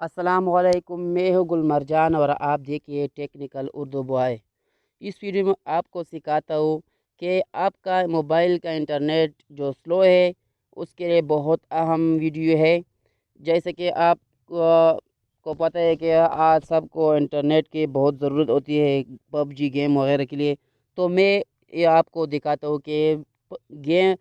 अस्सलाम वालेकुम। मैं हूँ गुलमरजान और आप देखिए टेक्निकल उर्दू बॉय। इस वीडियो में आपको सिखाता हूँ कि आपका मोबाइल का इंटरनेट जो स्लो है उसके लिए बहुत अहम वीडियो है। जैसे कि आप को पता है कि आज सबको इंटरनेट की बहुत ज़रूरत होती है पबजी गेम वगैरह के लिए। तो मैं ये आपको दिखाता हूँ कि गेम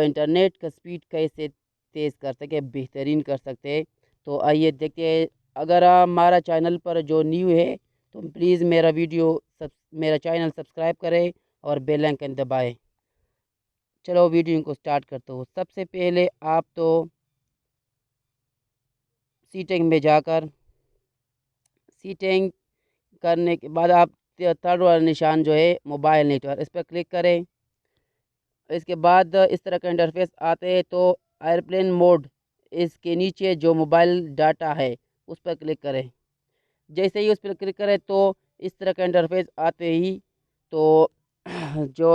इंटरनेट का स्पीड कैसे तेज़ कर सके, बेहतरीन कर सकते हैं। तो आइए देखते हैं। अगर आप हमारा चैनल पर जो न्यू है तो प्लीज़ मेरा चैनल सब्सक्राइब करें और बेल आइकन दबाएं। चलो वीडियो को स्टार्ट करता हूँ। सबसे पहले आप तो सीटिंग में जाकर सीटिंग करने के बाद आप थर्ड वाला निशान जो है मोबाइल नेटवर्क, इस पर क्लिक करें। इसके बाद इस तरह का इंटरफेस आते हैं। तो एयरप्लेन मोड, इसके नीचे जो मोबाइल डाटा है उस पर क्लिक करें। जैसे ही उस पर क्लिक करें तो इस तरह का इंटरफेस आते ही तो जो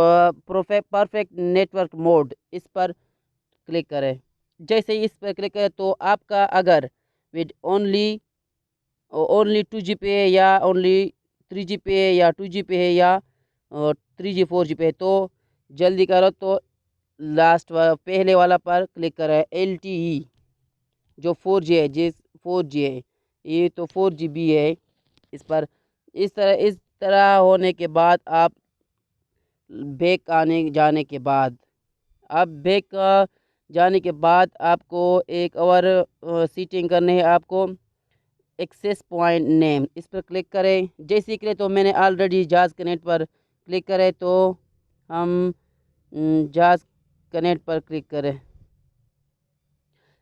परफेक्ट नेटवर्क मोड, इस पर क्लिक करें। जैसे ही इस पर क्लिक करें तो आपका अगर विद ओनली ओनली 2 जी पे है या ओनली 3 जी पे है या 2 जी पे है या 3 जी 4 जी पे है तो जल्दी करो। तो पहले वाला पर क्लिक करें। LTE जो 4G है, जिस 4G है, ये तो 4GB है। इस पर इस तरह होने के बाद आप बैक आने जाने के बाद आप बैक जाने के बाद आपको एक और सीटिंग करनी है। आपको एक्सेस पॉइंट नेम, इस पर क्लिक करें। जैसे कि तो मैंने ऑलरेडी जाज कनेक्ट पर क्लिक करें तो हम जाज कनेक्ट पर क्लिक करें।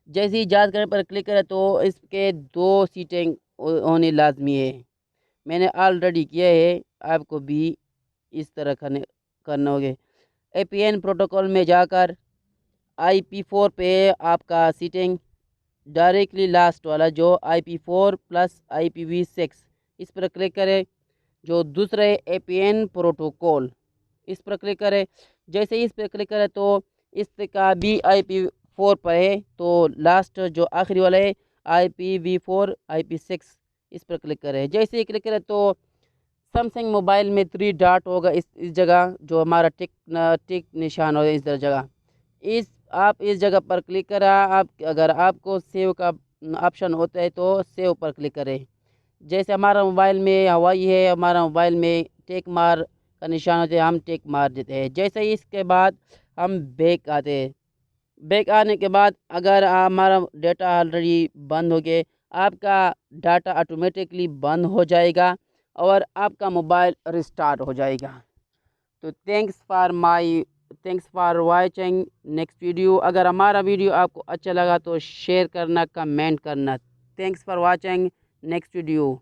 जैसे ही जाज करने पर क्लिक करें तो इसके 2 सीटिंग होनी लाजमी है। मैंने ऑलरेडी किया है, आपको भी इस तरह करना होगा। APN प्रोटोकॉल में जाकर IP4 पे आपका सीटिंग डायरेक्टली लास्ट वाला जो IP4 प्लस IPv6, इस पर क्लिक करें। जो दूसरे APN प्रोटोकॉल, इस पर क्लिक करें। जैसे ही इस पर क्लिक करें तो इसका भी IP4 पर है। तो लास्ट जो आखिरी वाला है IPv4 IP6, इस पर क्लिक करें। जैसे ही क्लिक करें तो सैमसंग मोबाइल में 3 डॉट होगा इस जगह, जो हमारा टिक निशान होगा इस जगह। आप इस जगह पर क्लिक करें। अगर आपको सेव का ऑप्शन होता है तो सेव पर क्लिक करें। जैसे हमारा मोबाइल में हवाई है, हमारा मोबाइल में टेक मार का निशान होता है, हम टेक मार देते हैं। जैसे ही इसके बाद हम बैक आते हैं। बैक आने के बाद अगर हमारा डाटा ऑलरेडी बंद हो गया, आपका डाटा ऑटोमेटिकली बंद हो जाएगा और आपका मोबाइल रिस्टार्ट हो जाएगा। तो thanks for watching next video. अगर हमारा वीडियो आपको अच्छा लगा तो शेयर करना, कमेंट करना। Thanks for watching next video.